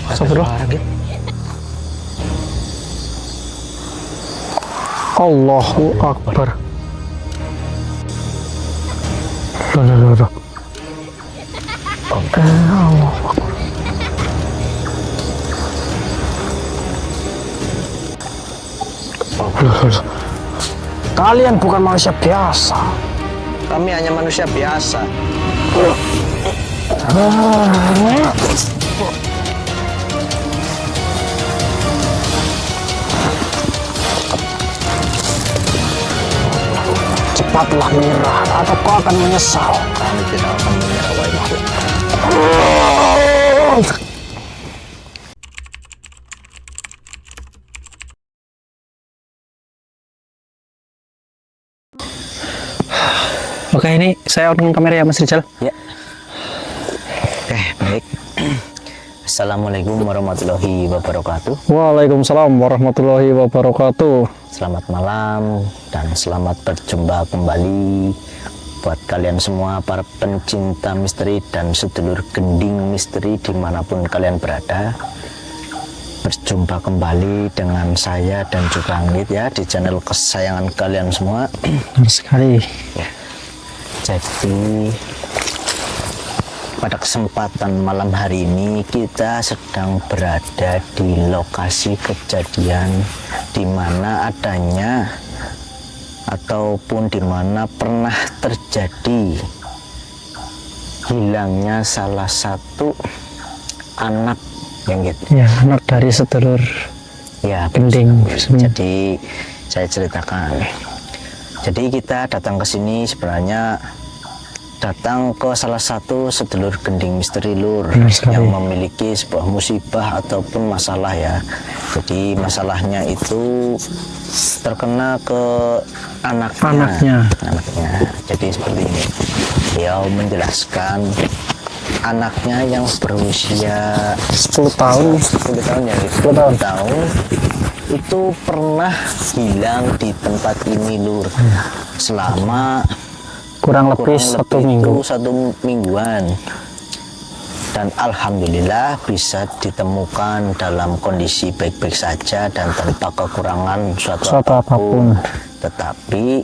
Astagfirullah. Allahu Akbar. Loh. Allah. Kalian bukan manusia biasa. Kami hanya manusia biasa. Cepatlah menyerah atau kau akan menyesal. Kami tidak akan menyerah, wahai makhluk. Oke, ini saya on kamera ya Mas Rizal. Ya. Oke, baik. Assalamualaikum warahmatullahi wabarakatuh. Waalaikumsalam warahmatullahi wabarakatuh. Selamat malam dan selamat berjumpa kembali buat kalian semua para pencinta misteri dan sedulur gending misteri dimanapun kalian berada. Berjumpa kembali dengan saya dan juga Anggit ya di channel kesayangan kalian semua. Benar sekali. Ya. Jadi pada kesempatan malam hari ini kita sedang berada di lokasi kejadian di mana adanya ataupun di mana pernah terjadi hilangnya salah satu anak yang gitu. Ya, anak dari sedulur Ya, gending. jadi saya ceritakan. Jadi kita datang ke sini sebenarnya datang ke salah satu sedulur gending misteri lur yang memiliki sebuah musibah ataupun masalah ya. Jadi masalahnya itu terkena ke anaknya. Jadi seperti ini. Beliau menjelaskan anaknya yang berusia 10 tahun. 10 tahun ya, 10 tahun itu pernah hilang di tempat ini lur selama kurang lebih satu minggu. Satu mingguan, dan alhamdulillah bisa ditemukan dalam kondisi baik-baik saja dan tanpa kekurangan suatu apapun. Tetapi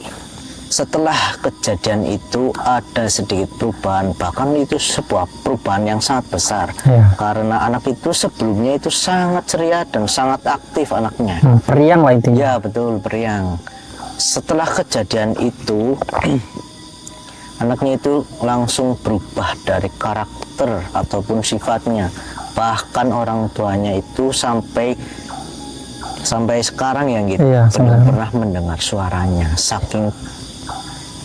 setelah kejadian itu ada sedikit perubahan, bahkan itu sebuah perubahan yang sangat besar ya. Karena anak itu sebelumnya itu sangat ceria dan sangat aktif anaknya. Periang lah intinya. Ya betul, periang. Setelah kejadian itu anaknya itu langsung berubah dari karakter ataupun sifatnya. Bahkan orang tuanya itu sampai sekarang ya gitu, belum pernah mendengar suaranya. Saking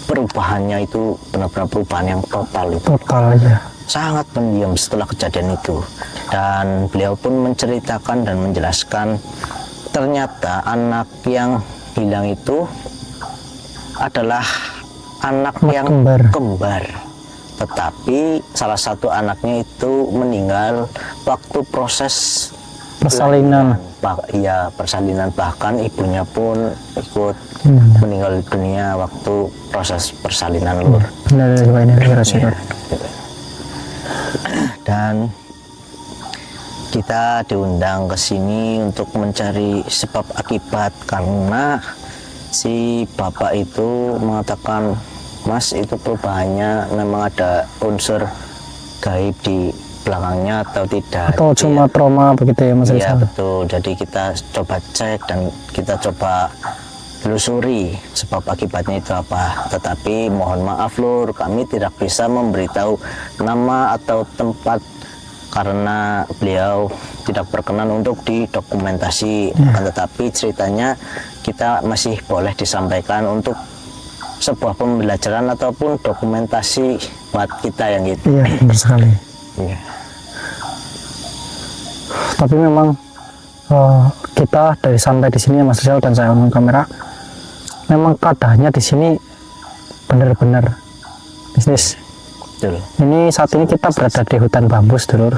perubahannya itu benar-benar perubahan yang total itu. Total aja. Sangat pendiam setelah kejadian itu. Dan beliau pun menceritakan dan menjelaskan ternyata anak yang hilang itu adalah anak yang kembar. Tetapi salah satu anaknya itu meninggal waktu proses persalinan. Ya, persalinan, bahkan ibunya pun ikut meninggal dunia waktu proses persalinan lur. Dan kita diundang ke sini untuk mencari sebab akibat karena si bapak itu mengatakan, Mas, itu perubahannya memang ada unsur gaib di belakangnya atau tidak, atau cuma trauma begitu ya Mas Rizal? Iya betul. Jadi kita coba cek dan kita coba telusuri sebab akibatnya itu apa. Tetapi mohon maaf lur, kami tidak bisa memberitahu nama atau tempat karena beliau tidak berkenan untuk didokumentasi. Tetapi ceritanya kita masih boleh disampaikan untuk sebuah pembelajaran ataupun dokumentasi buat kita yang gitu. Iya, benar sekali. Iya. Tapi memang kita dari santai di sini Mas Rizal dan saya on kamera, memang keadaannya di sini benar-benar bisnis. Betul. Ini saat ini kita berada di hutan bambu, sedulur.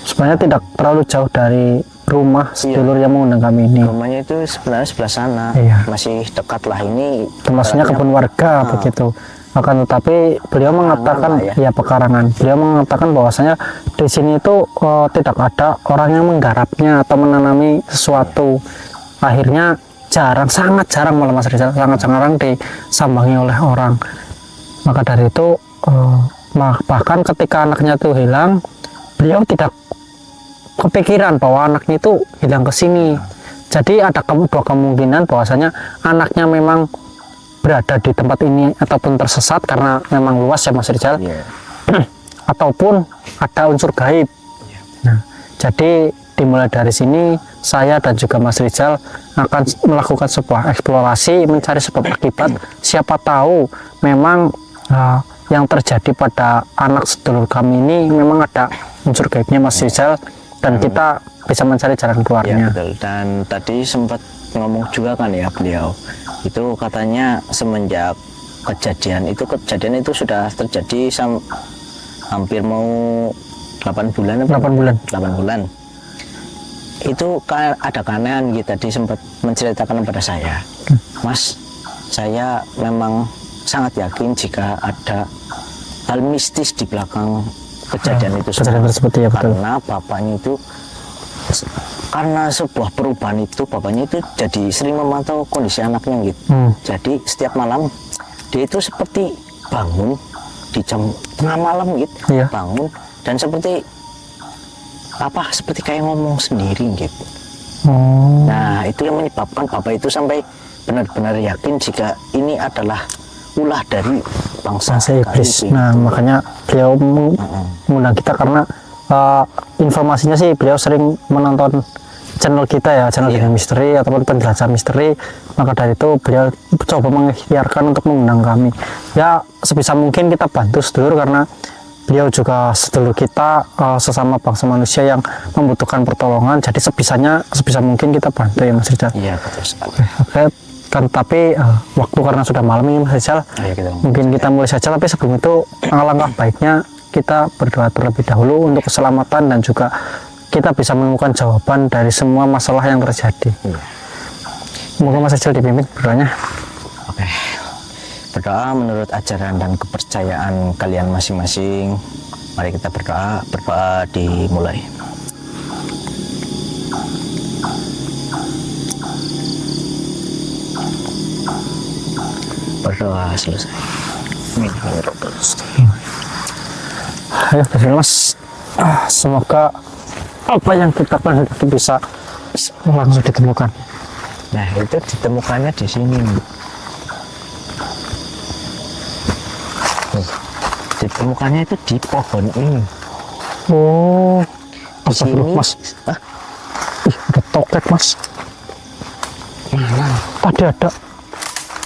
Sebenarnya tidak terlalu jauh dari rumah sedulur yang mengundang kami ini. Rumahnya itu sebenarnya sebelah sana, iya. Masih dekat lah ini. Termasuknya kebun warga begitu. Akan tetapi beliau mengatakan lah ya pekarangan. Beliau mengatakan bahwasanya di sini itu tidak ada orang yang menggarapnya atau menanami sesuatu. Akhirnya sangat jarang malah Mas Rizal, sangat jarang disambangi oleh orang. Maka dari itu bahkan ketika anaknya itu hilang, beliau tidak kepikiran bahwa anaknya itu hilang ke sini. Jadi ada dua kemungkinan bahwasanya anaknya memang berada di tempat ini ataupun tersesat karena memang luas ya Mas Rizal, ataupun ada unsur gaib. Nah, jadi dimulai dari sini saya dan juga Mas Rizal akan melakukan sebuah eksplorasi mencari sebab akibat. Siapa tahu memang yang terjadi pada anak sedulur kami ini memang ada unsur gaibnya Mas Rizal, dan kita bisa mencari jalan keluarnya. Ya, betul. Dan tadi sempat ngomong juga kan ya beliau, itu katanya semenjak kejadian itu sudah terjadi hampir mau 8 bulan. 8 bulan. Itu ada keanehan gitu, tadi sempat menceritakan kepada saya, Mas, saya memang sangat yakin jika ada hal mistis di belakang kejadian itu tersebut ya, betul. Karena bapaknya itu, karena sebuah perubahan itu, bapaknya itu jadi sering memantau kondisi anaknya gitu. Jadi setiap malam dia itu seperti bangun di jam tengah malam gitu, bangun dan seperti kayak ngomong sendiri gitu. Nah, itu yang menyebabkan bapak itu sampai benar-benar yakin jika ini adalah ulah dari bangsa iblis. Nah, makanya beliau mengundang kita karena informasinya sih beliau sering menonton channel kita ya, channel Dunia Misteri ataupun penjelasan misteri. Maka dari itu beliau coba mengikhtiarkan untuk mengundang kami. Ya sebisa mungkin kita bantu sedulur, karena beliau juga sedulur kita, sesama bangsa manusia yang membutuhkan pertolongan. Jadi sebisa mungkin kita bantu ya Mas Rizal. Iya, betul sekali. Oke. Kan tapi waktu karena sudah malam ini Mas Rizal, mungkin kita mulai saja. Tapi sebelum itu alangkah baiknya kita berdoa terlebih dahulu untuk keselamatan dan juga kita bisa menemukan jawaban dari semua masalah yang terjadi. Semoga Mas Rizal dipimpin berdoanya. Oke. Berdoa menurut ajaran dan kepercayaan kalian masing-masing. Mari kita berdoa. Berdoa dimulai. Berdoa selesai. Ayo Mas, semoga apa yang kita kehendaki bisa langsung ditemukan. Nah, itu ditemukannya di sini. Ditemukannya itu di pohon ini. Oh, di sini, Mas. Ih, ada toket Mas. Tadi ada.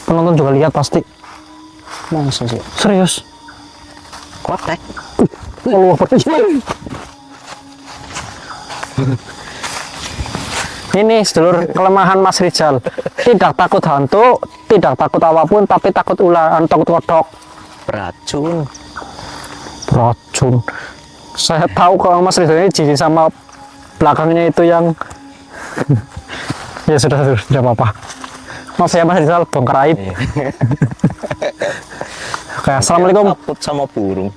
Penonton juga lihat pasti. Masa sih? Serius? Kotek. Allah. Ini sedulur kelemahan Mas Rizal. Tidak takut hantu, tidak takut apapun, tapi takut ular, takut kodok. Beracun. Saya tahu kalau Mas Rizal ini jijik sama belakangnya itu yang ya sudah tidak apa-apa. Maaf ya Mas Rizal, bongkar aib. Oke, assalamualaikum. Takut sama burung.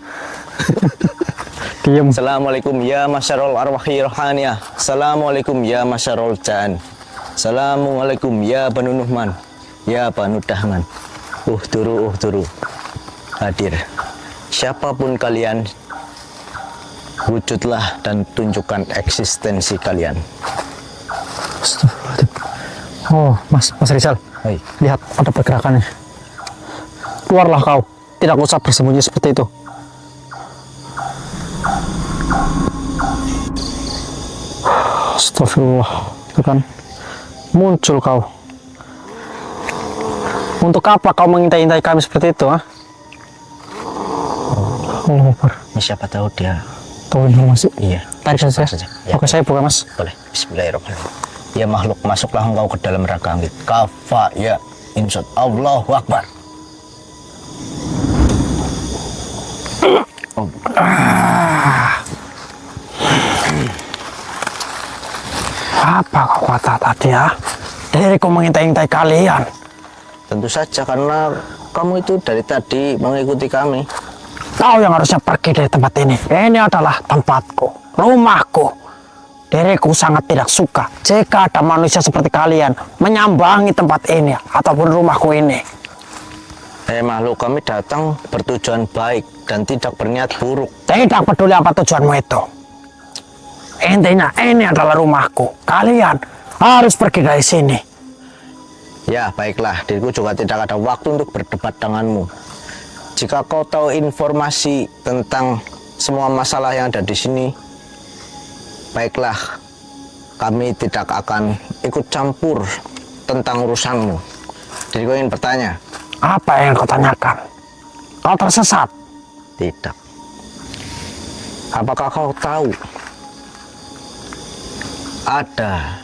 Diem. Assalamualaikum ya masyarul arwahi rohaniyah. Assalamualaikum ya masyarul jan. Assalamualaikum ya Banu Nuhman, ya Banu Dahman. Uhturu hadir. Siapapun kalian, wujudlah dan tunjukkan eksistensi kalian. Oh, Mas Rizal. Hai. Lihat ada pergerakannya. Keluarlah kau. Tidak usah bersembunyi seperti itu. Astagfirullah. Itu kan muncul kau. Untuk apa kau mengintai-intai kami seperti itu, ha? Allah Akbar. Ini siapa tahu dia tahu informasi. Iya. Tarik saja. Ya. Oke, saya buka Mas. Boleh. Bismillahirrahmanirrahim. Ya makhluk, masuklah engkau ke dalam neraka langit. Kafa ya insya Allahu Akbar. Apa kau kata tadi ya? Diriku mengintai-intai kalian. Tentu saja, karena kamu itu dari tadi mengikuti kami. Kau yang harusnya pergi dari tempat ini. Ini adalah tempatku, rumahku. Diriku sangat tidak suka jika ada manusia seperti kalian menyambangi tempat ini ataupun rumahku ini. Makhluk, kami datang bertujuan baik dan tidak berniat buruk. Tidak peduli apa tujuanmu itu. Intinya ini adalah rumahku. Kalian harus pergi dari sini. Ya, baiklah, diriku juga tidak ada waktu untuk berdebat denganmu. Jika kau tahu informasi tentang semua masalah yang ada di sini, baiklah, kami tidak akan ikut campur tentang urusanmu. Diriku ingin bertanya. Apa yang kau tanyakan? Kau tersesat? Tidak. Apakah kau tahu ada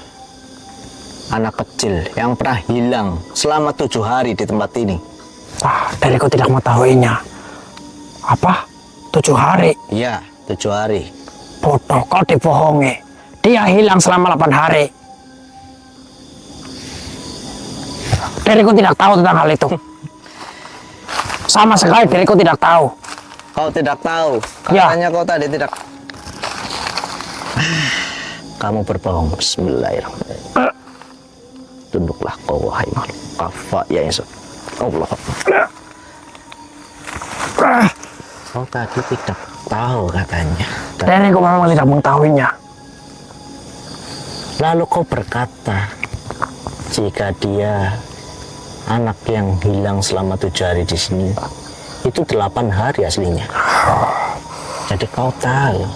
anak kecil yang pernah hilang selama 7 hari di tempat ini? Diriku tidak mengetahuinya. Apa? 7 hari? Iya, 7 hari. Bodoh, kau dibohongi. Dia hilang selama 8 hari. Diriku tidak tahu tentang hal itu. Sama sekali diriku tidak tahu. Kau tidak tahu? Ya. Katanya kau tadi tidak. Kamu berbohong. Bismillahirrahmanirrahim. Tunduklah kau, wahai makhluk. Kafa ya Yesus. Allah. Kau tadi tidak tahu katanya. Diriku memang tidak mengetahuinya. Lalu kau berkata, jika dia anak yang hilang selama 7 hari di sini, itu 8 hari aslinya. Jadi kau tahu.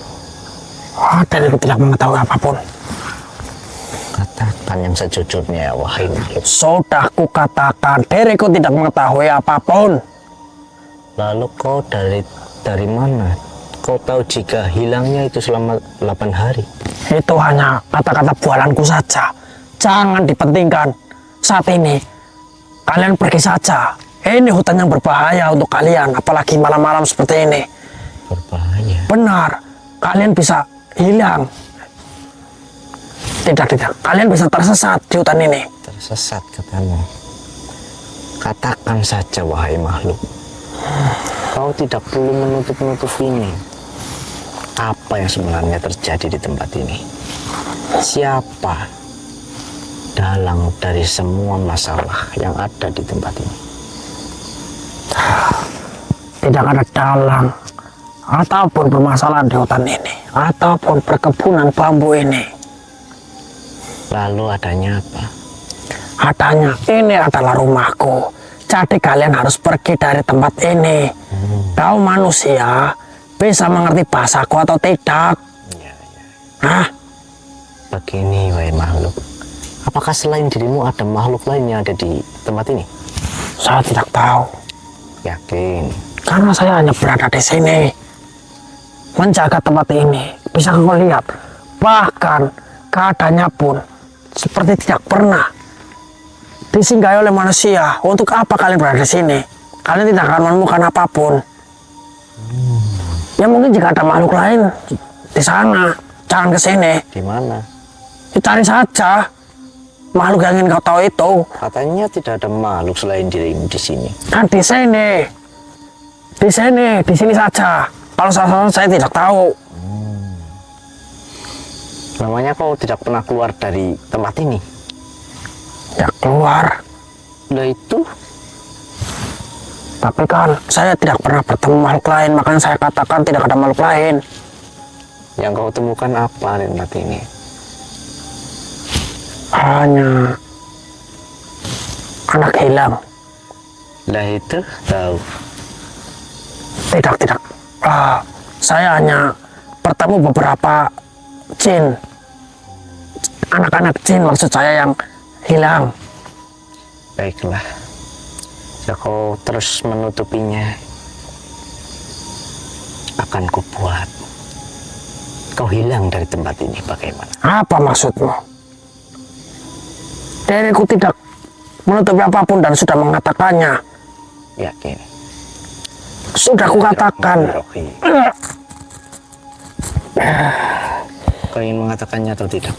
Diriku tidak mengetahui apapun. Katakan yang sejujurnya, wahai makhluk. Sudah kukatakan, diriku tidak mengetahui apapun. Lalu kau dari mana? Kau tahu jika hilangnya itu selama 8 hari? Itu hanya kata-kata bualanku saja. Jangan dipentingkan. Saat ini kalian pergi saja. Ini hutan yang berbahaya untuk kalian, apalagi malam-malam seperti ini. Berbahaya? Benar, kalian bisa hilang. Tidak, kalian bisa tersesat di hutan ini. Tersesat katamu. Katakan saja, wahai makhluk. Kau tidak perlu menutup-nutupinya. Apa yang sebenarnya terjadi di tempat ini? Siapa dalang dari semua masalah yang ada di tempat ini? Tidak ada dalang ataupun permasalahan di hutan ini ataupun perkebunan bambu ini. Lalu adanya apa? Adanya ini adalah rumahku. Jadi kalian harus pergi dari tempat ini. Kau manusia bisa mengerti bahasaku atau tidak? Ya. Hah? Begini, wahai makhluk. Apakah selain dirimu ada makhluk lain yang ada di tempat ini? Saya tidak tahu. Yakin? Karena saya hanya berada di sini, menjaga tempat ini. Bisa kau lihat, bahkan keadaannya pun seperti tidak pernah disinggahi oleh manusia. Untuk apa kalian berada di sini? Kalian tidak akan menemukan apapun. Ya mungkin jika ada makhluk lain di sana, jangan ke sini. Di mana? Cari saja makhluk yang ingin kau tahu itu. Katanya tidak ada makhluk selain dirimu di sini. Kan di sini. Di sini saja. Kalau saya tidak tahu. Namanya kau tidak pernah keluar dari tempat ini. Ya keluar. Lah itu Tapi kan saya tidak pernah bertemu makhluk lain. Makanya saya katakan tidak ada makhluk lain. yang kau temukan apa di tempat ini? Hanya anak hilang. Lah itu tahu. Tidak. Saya hanya bertemu beberapa jin. Anak-anak jin maksud saya yang hilang. Baiklah. Jika kau terus menutupinya, akan kubuat kau hilang dari tempat ini. Bagaimana? Apa maksudmu? Diriku tidak menutupi apapun dan sudah mengatakannya. Yakin? Sudah kukatakan. Kau ingin mengatakannya atau tidak?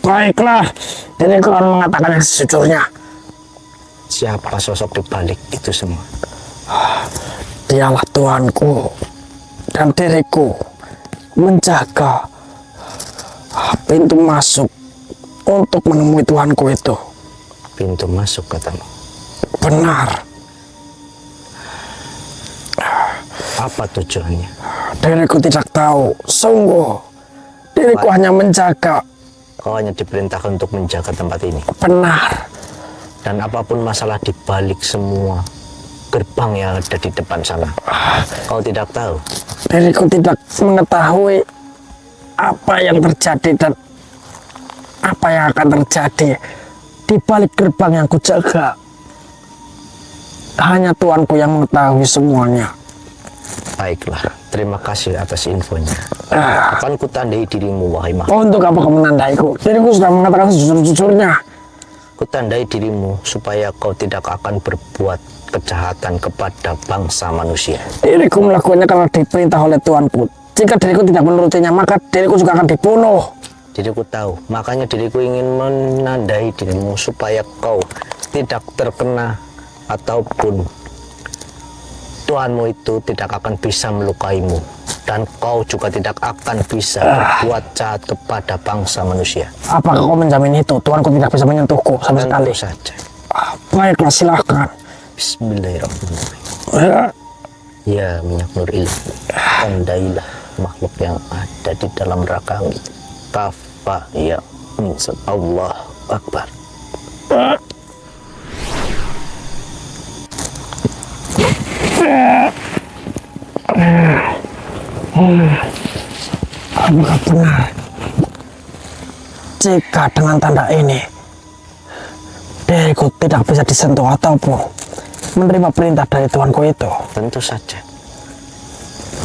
Baiklah, diriku akan mengatakan yang sejujurnya. Siapa sosok di balik itu semua? Dialah Tuanku dan diriku menjaga pintu masuk untuk menemui Tuanku itu. Pintu masuk katamu. Benar, Apa tujuannya? diriku tidak tahu. Sungguh, diriku hanya menjaga. Kau hanya diperintahkan untuk menjaga tempat ini. Benar, Dan apapun masalah di balik semua gerbang yang ada di depan sana, kau tidak tahu. diriku tidak mengetahui apa yang terjadi dan apa yang akan terjadi di balik gerbang yang kujaga. Hanya Tuanku yang mengetahui semuanya. Baiklah, terima kasih atas infonya. Akan kutandai dirimu, wahai makhluk. Untuk apa kau menandaiku? Diriku sudah mengatakan sejujur-jujurnya. Kutandai dirimu supaya kau tidak akan berbuat kejahatan kepada bangsa manusia. Diriku melakukannya karena diperintah oleh Tuanku. Jika diriku tidak menurutinya, maka diriku juga akan dibunuh. Diriku tahu, makanya diriku ingin menandai dirimu supaya kau tidak terkena ataupun Tuhanmu itu tidak akan bisa melukaimu, dan kau juga tidak akan bisa berbuat jahat kepada bangsa manusia. Apakah kau menjamin itu? Tuanku tidak bisa menyentuhku sama sekali. Tentu saja. Baiklah, silahkan. Bismillahirrahmanirrahim. Ya minyak nur ilmu, tandailah makhluk yang ada di dalam rakamu. Tafa ya Allah Akbar. Apakah benar jika dengan tanda ini diriku tidak bisa disentuh ataupun menerima perintah dari Tuanku itu? Tentu saja.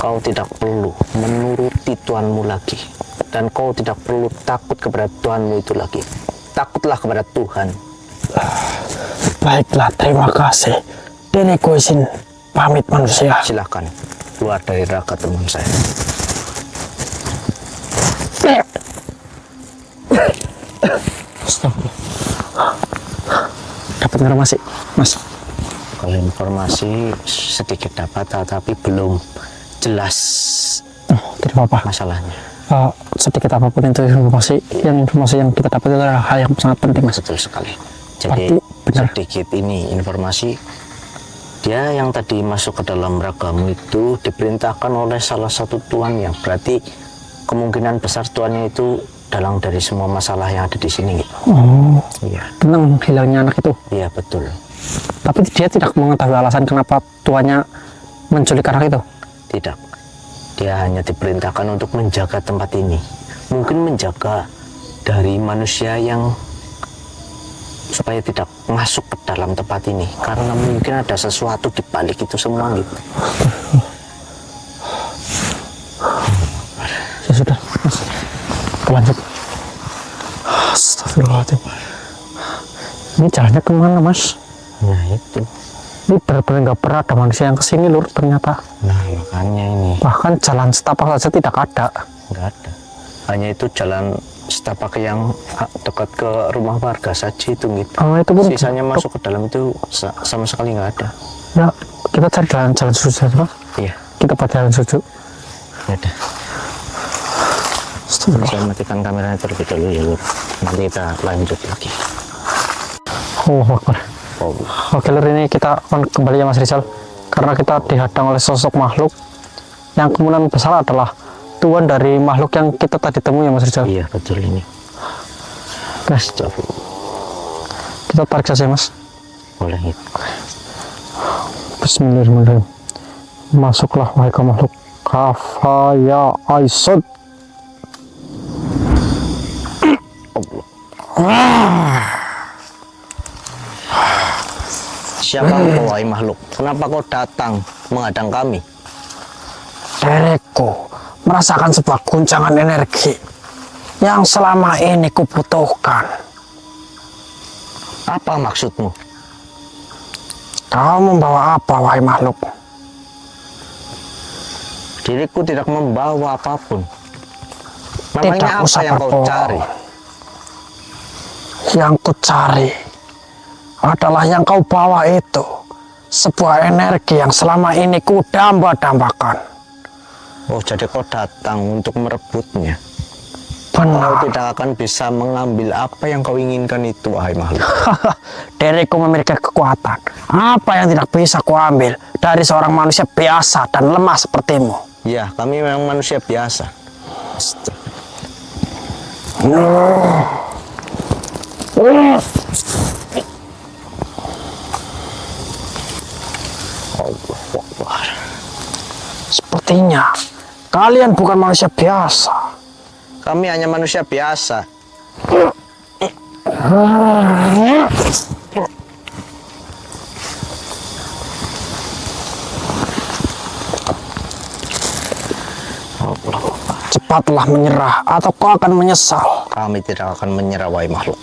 Kau tidak perlu menuruti Tuhanmu lagi, dan kau tidak perlu takut kepada Tuhanmu itu lagi. Takutlah kepada Tuhan. Baiklah, terima kasih. Diriku izin pamit manusia. Silahkan keluar dari raka teman saya. Dapat informasi, Mas? Kalau informasi sedikit dapat, tapi belum jelas Oh, tidak apa-apa. masalahnya. Sedikit apapun itu informasi yang kita dapat itu adalah hal yang sangat penting, Mas. Betul sekali. Jadi Berarti benar. sedikit ini informasi, dia yang tadi masuk ke dalam ragamu itu diperintahkan oleh salah satu tuan, yang berarti kemungkinan besar tuannya itu dalang dari semua masalah yang ada di sini. Gitu. Oh, Iya, tentang hilangnya anak itu. iya betul. Tapi dia tidak mengetahui alasan kenapa tuannya menculik anak itu. Tidak, dia hanya diperintahkan untuk menjaga tempat ini. Mungkin menjaga dari manusia yang supaya tidak masuk ke dalam tempat ini, karena mungkin ada sesuatu di balik itu semua gitu. Ya sudah, Mas. Kita lanjut. Astagfirullahaladzim. Ini jalannya kemana, Mas? Nah itu, Ini benar-benar nggak pernah ada manusia yang kesini, Lur, ternyata. nah makanya ini Bahkan jalan setapak saja tidak ada. nggak ada. Hanya itu jalan setapak yang dekat ke rumah warga saja itu gitu. Oh, itu pun Sisanya masuk ke dalam itu sama sekali nggak ada. Ya, kita cari jalan sujud saja, Mas. Iya, Kita pada jalan sujud. ya udah. Astagfirullah. Saya matikan kameranya terlebih dahulu ya, Lur. Nanti kita lanjut lagi. Allahu Akbar. Oh, Oke, Lur, ini kita akan kembali ya, Mas Rizal. Karena kita dihadang oleh sosok makhluk yang kemungkinan besar adalah tuan dari makhluk yang kita tadi temui ya, Mas Rizal. iya betul ini. Oke, Astagfirullah. kita tarik saja, Mas. Boleh gitu. Bismillahirrahmanirrahim. Masuklah wahai kaum makhluk. Kafaya Aisad. Siapa kau, wahai makhluk? Kenapa kau datang menghadang kami? Diriku merasakan sebuah guncangan energi yang selama ini kubutuhkan. Apa maksudmu? Kau membawa apa, wahai makhluk? Diriku tidak membawa apapun. Tidak Namanya apa usah yang kau berbohong. cari? Yang ku cari adalah yang kau bawa itu. Sebuah energi yang selama ini ku damba-dambakan. Oh, jadi kau datang untuk merebutnya. Kau Benar. tidak akan bisa mengambil apa yang kau inginkan itu, wahai makhluk. Diriku memiliki kekuatan. Apa yang tidak bisa kuambil dari seorang manusia biasa dan lemah sepertimu? Ya, kami memang manusia biasa. Allahu Akbar. Sepertinya kalian bukan manusia biasa. Kami hanya manusia biasa. Cepatlah menyerah atau kau akan menyesal. Kami tidak akan menyerah, wahai makhluk.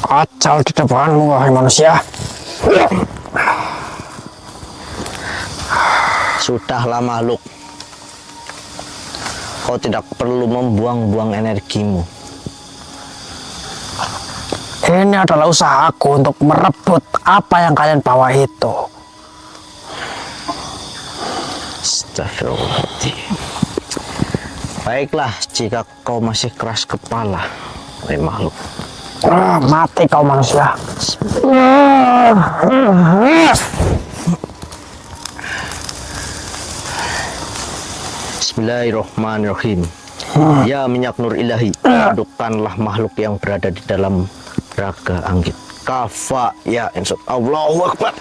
Acal di depanmu, wahai manusia. Sudahlah makhluk. Kau tidak perlu membuang-buang energimu. Ini adalah usahaku untuk merebut apa yang kalian bawa itu. Astagfirullahaladzim. Baiklah, jika kau masih keras kepala, wahai makhluk. Mati kau manusia. Bismillahirrahmanirrahim. Ya minyak nur ilahi, adukkanlah makhluk yang berada di dalam raga anggit. Kafa ya insya Allahu Akbar.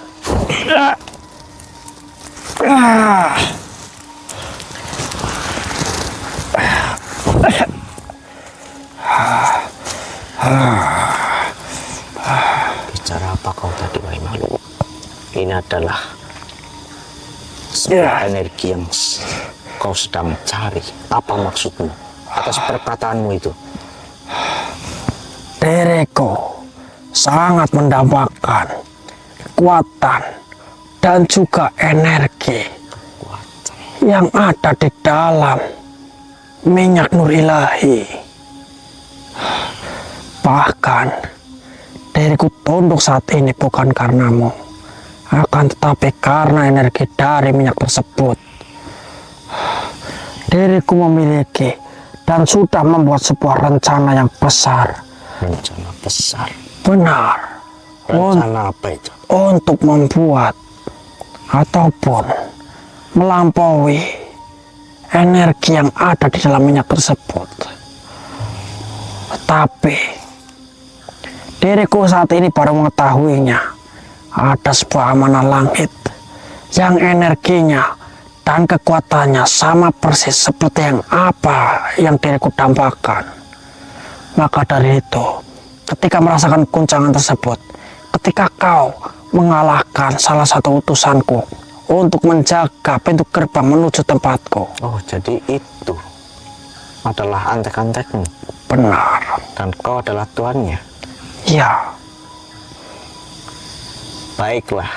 Bicara apa kau tadi, wahai makhluk? Ini adalah sebuah energi yang kau sedang mencari. Apa maksudmu atas perkataanmu itu? Diriku sangat mendambakan kekuatan dan juga energi yang ada di dalam minyak nur ilahi. Bahkan diriku tunduk saat ini bukan karenamu, akan tetapi karena energi dari minyak tersebut. Diriku memiliki dan sudah membuat sebuah rencana yang besar. Rencana besar. Benar. Rencana apa itu? Untuk membuat ataupun melampaui energi yang ada di dalam minyak tersebut. Tapi diriku saat ini baru mengetahuinya. Ada sebuah amanah langit yang energinya dan kekuatannya sama persis seperti yang apa yang diriku dambakan. Maka dari itu, ketika merasakan guncangan tersebut, ketika kau mengalahkan salah satu utusanku untuk menjaga pintu gerbang menuju tempatku. Oh, jadi itu adalah antek-antekmu. Benar. Dan kau adalah tuannya. Ya. Baiklah,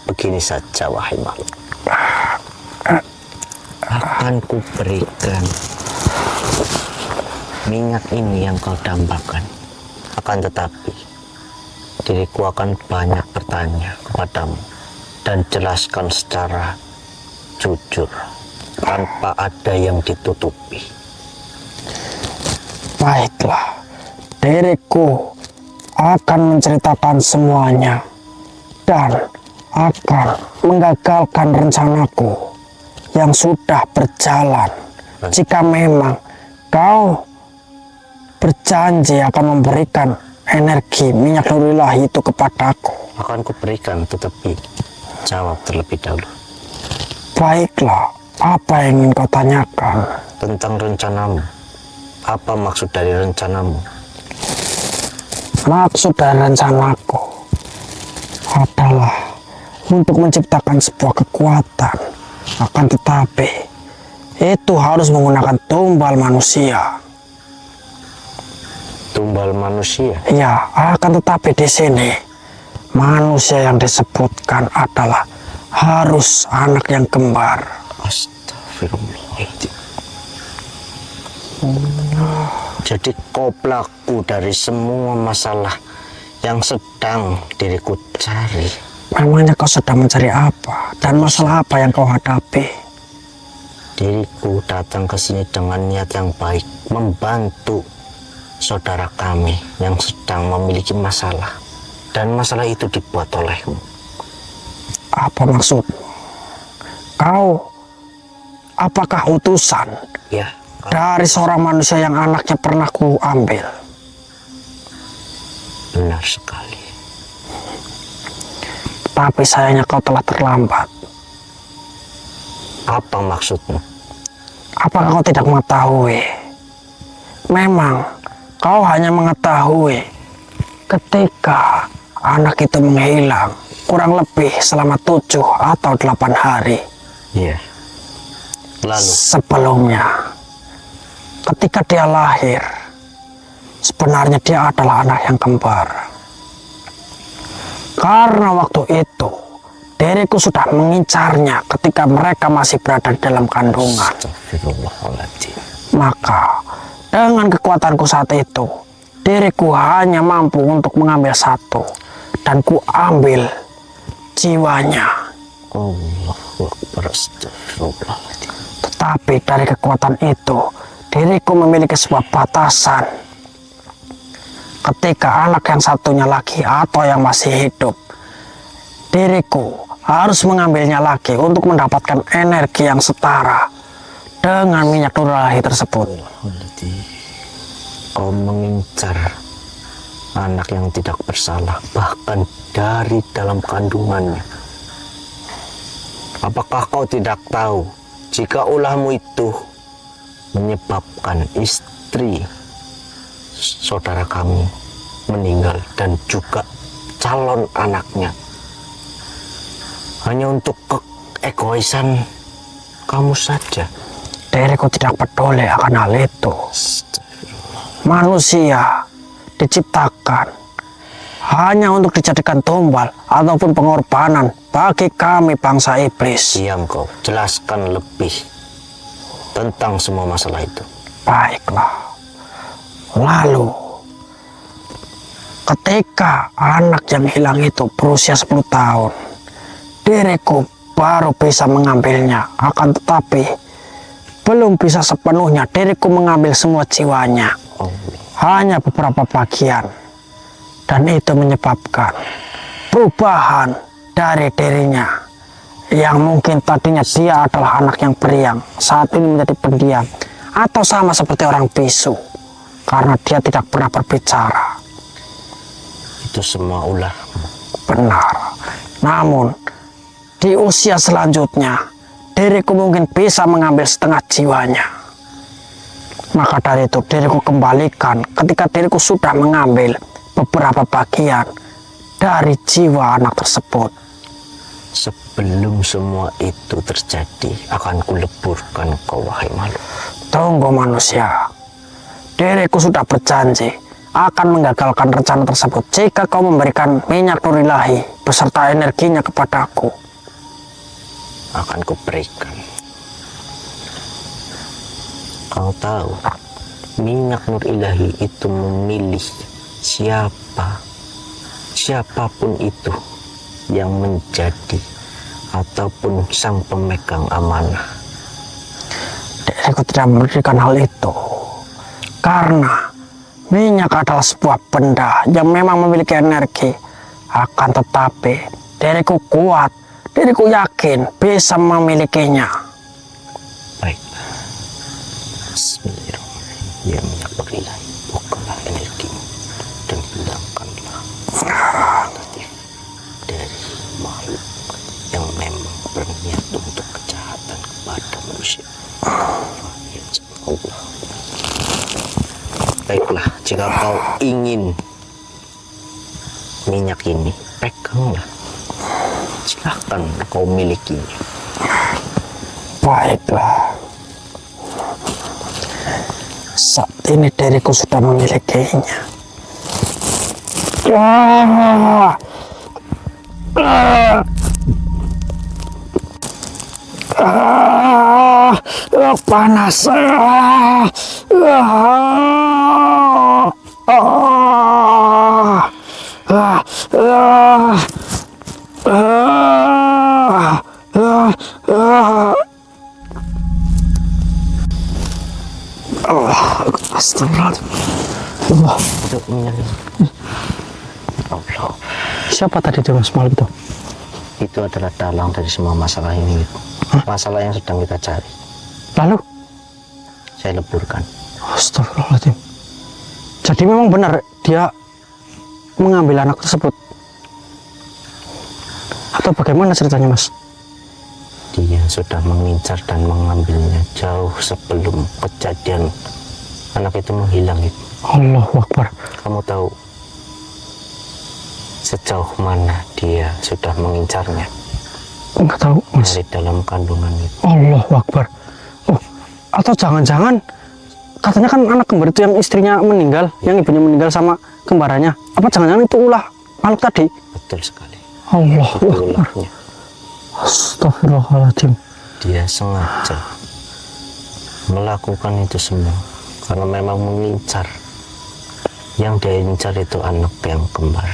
begini saja, wahai makhluk. Akan kuberikan minyak ini yang kau dambakan. Akan tetapi diriku akan banyak bertanya kepadamu dan jelaskan secara jujur tanpa ada yang ditutupi. Baiklah, diriku akan menceritakan semuanya dan akan menggagalkan rencanaku yang sudah berjalan. Jika memang kau berjanji akan memberikan energi minyak nur ilahi itu kepadaku. Akan kuberikan, tetapi jawab terlebih dahulu. Baiklah, apa yang ingin kau tanyakan? Tentang rencanamu. Apa maksud dari rencanamu? Maksud dari rencanaku adalah untuk menciptakan sebuah kekuatan. Akan tetapi itu harus menggunakan tumbal manusia. Tumbal manusia? Ya, akan tetapi di sini manusia yang disebutkan adalah harus anak yang kembar. Astagfirullahaladzim. Jadi kau pelaku dari semua masalah yang sedang diriku cari. Memangnya kau sedang mencari apa? Dan masalah apa yang kau hadapi? Diriku datang ke sini dengan niat yang baik, membantu saudara kami yang sedang memiliki masalah. Dan masalah itu dibuat olehmu. Apa maksudmu? Kau, apakah utusan Ya, dari seorang manusia yang anaknya pernah ku ambil? benar sekali. Tapi sayangnya kau telah terlambat. Apa maksudmu? Apakah kau tidak mengetahui? Memang kau hanya mengetahui ketika anak itu menghilang kurang lebih selama 7 atau 8 hari. Iya. Lalu Sebelumnya, ketika dia lahir, sebenarnya dia adalah anak yang kembar. Karena waktu itu, diriku sudah mengincarnya ketika mereka masih berada di dalam kandungan. Astagfirullahaladzim. Maka, dengan kekuatanku saat itu, diriku hanya mampu untuk mengambil satu. Dan ku ambil jiwanya. Allahu Akbar. Astagfirullahaladzim. Tetapi dari kekuatan itu, diriku memiliki sebuah batasan. Ketika anak yang satunya lagi atau yang masih hidup, diriku harus mengambilnya lagi untuk mendapatkan energi yang setara dengan minyak nur ilahi tersebut. Kau mengincar anak yang tidak bersalah, bahkan dari dalam kandungannya. Apakah kau tidak tahu jika ulahmu itu menyebabkan istri saudara kami meninggal dan juga calon anaknya hanya untuk keegoisan kamu saja? Diriku tidak peduli akan hal itu. Manusia diciptakan hanya untuk dijadikan tumbal ataupun pengorbanan bagi kami bangsa iblis. Diam kau, jelaskan lebih tentang semua masalah itu. Baiklah. Lalu, ketika anak yang hilang itu berusia 10 tahun, diriku baru bisa mengambilnya. Akan tetapi, belum bisa sepenuhnya diriku mengambil semua jiwanya. Hanya beberapa bagian. Dan itu menyebabkan perubahan dari dirinya. Yang mungkin tadinya dia adalah anak yang periang, saat ini menjadi pendiam. Atau sama seperti orang bisu. Karena dia tidak pernah berbicara. Itu semua ulah. Benar. Namun, di usia selanjutnya, diriku mungkin bisa mengambil setengah jiwanya. Maka dari itu, diriku kembalikan ketika diriku sudah mengambil beberapa bagian dari jiwa anak tersebut. Sebelum semua itu terjadi, akan kuleburkan kau, wahai makhluk. Tunggu manusia. Diriku sudah berjanji akan menggagalkan rencana tersebut jika kau memberikan minyak nur ilahi beserta energinya kepadaku. Akan kuberikan. Kau tahu, minyak nur ilahi itu memilih siapapun itu yang menjadi ataupun sang pemegang amanah. Diriku tidak memberikan hal itu karena minyak adalah sebuah benda yang memang memiliki energi. Akan tetapi diriku kuat, diriku yakin bisa memilikinya. Baik. Bismillahirrahmanirrahim. Ya minyak nur ilahi, bukalah energimu dan hilangkanlah negatif dari makhluk yang memang berniat untuk kejahatan kepada manusia. Ya Allah. Baiklah, jika kau ingin minyak ini, peganglah. Silahkan kau milikinya. Baiklah. Saat ini diriku sudah memilikinya. Panas. Astagfirullahaladzim. Allah. Untuk minyak. Allah. Siapa tadi di semalam itu? Itu adalah dalang dari semua masalah ini. Masalah yang sedang kita cari. Lalu? Saya leburkan. Astagfirullahaladzim. Jadi memang benar dia mengambil anak tersebut? Atau bagaimana ceritanya, Mas? Dia sudah mengincar dan mengambilnya jauh sebelum kejadian anak itu menghilang. Allahu Akbar. Kamu tahu sejauh mana dia sudah mengincarnya? Enggak tahu, Mas. Dari dalam kandungan itu. Allahu Akbar. Oh, atau jangan-jangan katanya kan anak kembar itu yang istrinya meninggal, yang ibunya meninggal sama kembarannya. Apa jangan-jangan itu ulah makhluk tadi? Betul sekali. Allahu Itu Akbar. ulahnya. Astagfirullahaladzim. Dia sengaja melakukan itu semua karena memang mengincar. Yang dia incar itu anak yang kembar.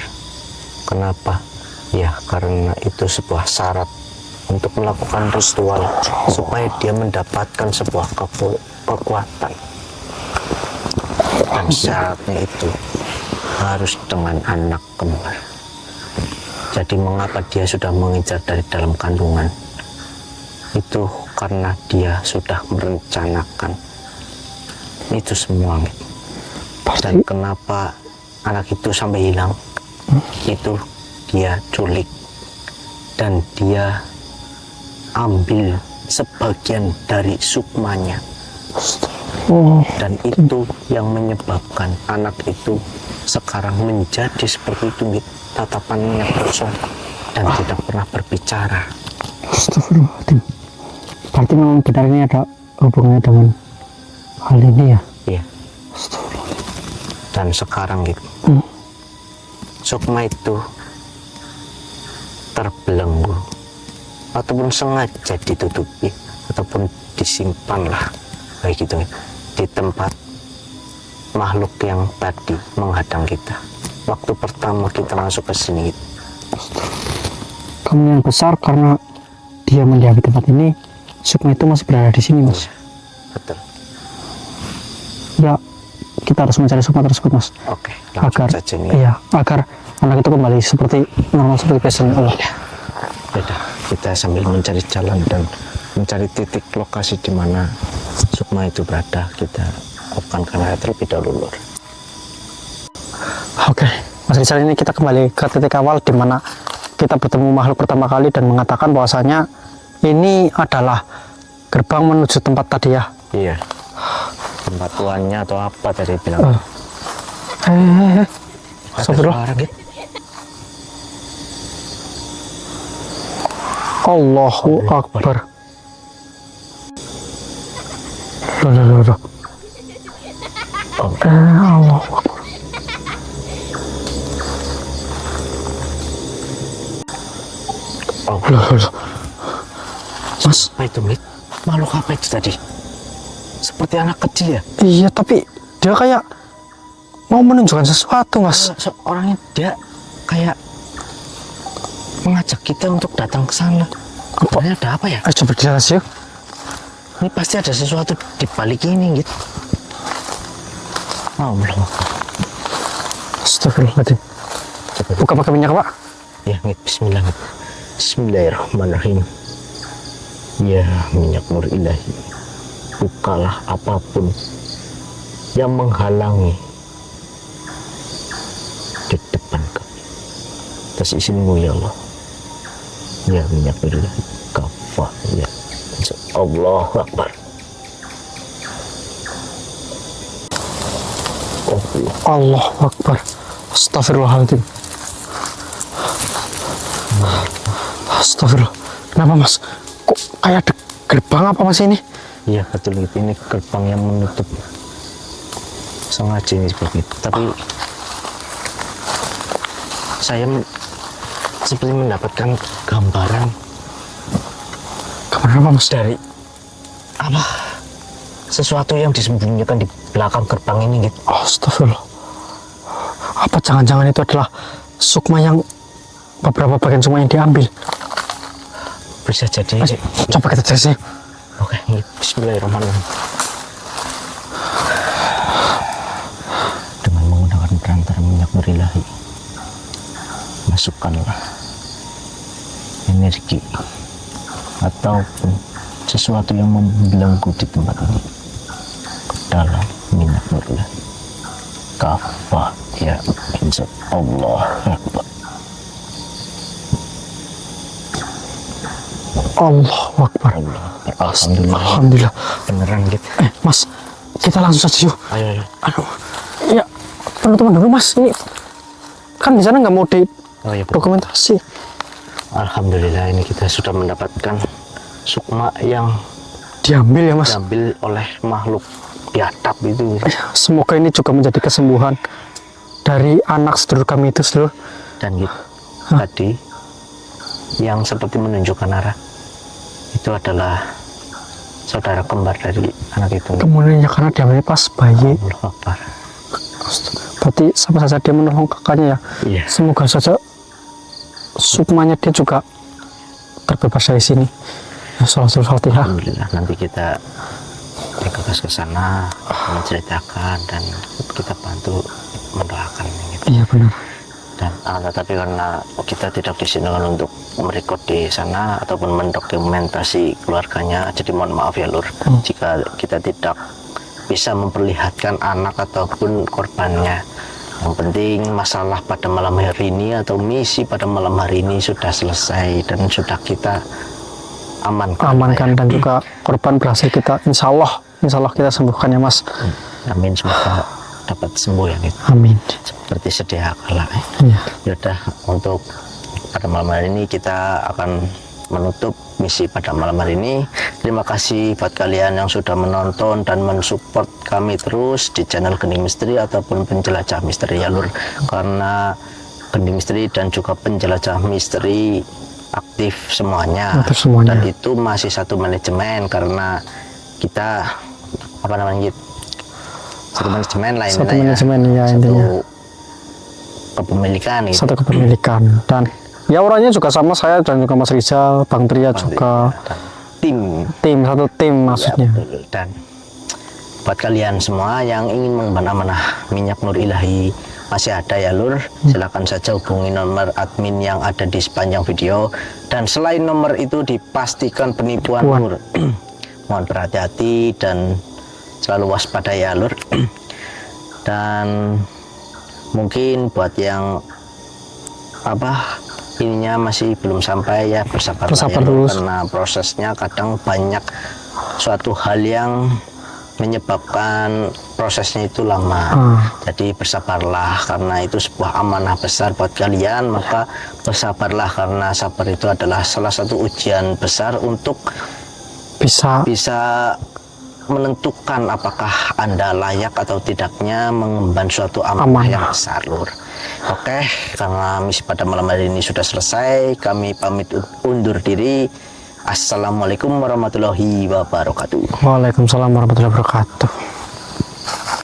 Kenapa? Ya karena itu sebuah syarat untuk melakukan ritual supaya dia mendapatkan sebuah kekuatan. Dan syaratnya itu harus dengan anak kembar. Jadi mengapa dia sudah mengincar dari dalam kandungan? Itu karena dia sudah merencanakan itu semua. Dan kenapa anak itu sampai hilang? Itu dia culik dan dia ambil sebagian dari sukmanya. Dan itu yang menyebabkan anak itu sekarang menjadi seperti itu, tatapannya kosong dan tidak pernah berbicara. Astagfirullahaladzim. Berarti memang benar ini ada hubungannya dengan hal ini ya? Iya. Dan sekarang gitu, sukma itu terbelenggu ataupun sengaja ditutupi ataupun disimpanlah baik itu di tempat makhluk yang tadi menghadang kita waktu pertama kita masuk ke sini. Kemungkinan besar karena dia mendiami tempat ini, sukma itu masih berada di sini, Mas. Betul. Ya, kita harus mencari sukma tersebut, Mas. Oke, langsung Agar saja nih. iya, agar anak itu kembali seperti normal seperti biasanya. Allah. Yaudah, kita sambil mencari jalan dan mencari titik lokasi di mana sukma itu berada, kita lakukan karena terlebih dahulu. Oke, Mas Rizal, ini kita kembali ke titik awal di mana kita bertemu makhluk pertama kali dan mengatakan bahwasanya ini adalah gerbang menuju tempat tadi ya. Iya. Tempat tuannya atau apa tadi bilang? Ada Astagfirullah. Suara gitu. Allahu Akbar. Loh. Allahu Akbar. Loh. Mas, Apa itu, Mit? Makhluk apa itu tadi? Seperti anak kecil ya? iya, tapi dia kayak mau menunjukkan sesuatu, Mas. Orangnya dia kayak mengajak kita untuk datang ke sana. Sebenarnya ada apa ya? Ayo coba jelas yuk. Ini pasti ada sesuatu di balik ini gitu. Oh, belum. Astagfirullahaladzim. Buka pakai minyak, Pak. Ya, Mit. Bismillah. Mit. Bismillahirrahmanirrahim. Ya, minyak nur ilahi. Bukalah apapun yang menghalangi di depan kami. Atas izinmu ya Allah. Ya, minyak nur ilahi. Kafah ya. Allahu Akbar. Allahu Akbar. Astagfirullahaladzim. Astagfirullah. Kenapa, Mas? Kok kayak ada gerbang apa, Mas, ini? Iya, betul itu. Ini gerbang yang menutup. Sengaja ini seperti itu. Tapi saya seperti mendapatkan gambaran Kenapa Mas? dari apa sesuatu yang disembunyikan di belakang gerbang ini gitu. Astagfirullah. Apa jangan-jangan itu adalah sukma yang beberapa bagian sukma yang diambil? Bisa jadi. Coba kita cek sih. Oke, bismillahirrahmanirrahim. Dengan menggunakan perantara minyak nur ilahi, masukkanlah energi ataupun sesuatu yang membelenggu di tempat ini ke dalam minyak nur ilahi. Kafah ya insya Allah Akbar. Allahu Akbar. Alhamdulillah. Alhamdulillah. Beneran gitu. Mas, kita langsung saja yuk. Ayo. Aduh, ya penutupan dulu Mas. Ini kan di sana nggak mau di Oh iya, Bu. dokumentasi. Alhamdulillah ini kita sudah mendapatkan sukma yang Diambil ya Mas. diambil oleh makhluk di atap itu. Ya, semoga ini juga menjadi kesembuhan dari anak sedulur kami itu sedulur. Dan gitu tadi yang seperti menunjukkan arah itu adalah saudara kembar dari anak itu. Kemudian ya karena diambil pas bayi, Allah Akbar. berarti sama saja dia menolong kakaknya ya. Iya. Semoga saja sukmanya dia juga terbebas dari sini. Ya, Salatul Fatihah. Alhamdulillah nanti kita dikekas ke sana menceritakan dan kita bantu mendoakan gitu. Iya benar. Dan tetapi karena kita tidak diizinkan untuk merekod di sana ataupun mendokumentasi keluarganya, jadi mohon maaf ya Lur jika kita tidak bisa memperlihatkan anak ataupun korbannya. Yang penting masalah pada malam hari ini atau misi pada malam hari ini sudah selesai dan sudah kita amankan Dan juga korban berhasil kita insya Allah kita sembuhkan ya Mas. Amin, semoga dapat sembuh ya gitu. Amin. Seperti sedia kala. Iya. Yaudah, untuk pada malam hari ini kita akan menutup misi pada malam hari ini. Terima kasih buat kalian yang sudah menonton dan mensupport kami terus di channel Gending Misteri ataupun Penjelajah Misteri ya Lur. Karena Gending Misteri dan juga Penjelajah Misteri aktif semuanya. Aktif semuanya. Dan itu masih satu manajemen karena kita apa namanya gitu, satu manajemen lah Satu intinya manajemen ya satu intinya. kepemilikan gitu. Satu kepemilikan dan ya orangnya juga sama saya dan juga Mas Rizal, Bang Tria juga Dan satu tim maksudnya. ya, betul. Dan buat kalian semua yang ingin mengemban amanah minyak nur ilahi masih ada ya Lur, silakan saja hubungi nomor admin yang ada di sepanjang video. Dan selain nomor itu dipastikan penipuan Lur. Mohon berhati-hati dan selalu waspada ya Lur. Dan mungkin buat yang apa ininya masih belum sampai ya bersabar Bersabar ya, Lur, terus. karena prosesnya kadang banyak suatu hal yang menyebabkan prosesnya itu lama. Jadi bersabarlah karena itu sebuah amanah besar buat kalian, maka bersabarlah karena sabar itu adalah salah satu ujian besar untuk bisa menentukan apakah Anda layak atau tidaknya mengemban suatu amanah yang besar Lur. Oke, karena misi pada malam hari ini sudah selesai, kami pamit undur diri. Assalamualaikum warahmatullahi wabarakatuh. Waalaikumsalam warahmatullahi wabarakatuh.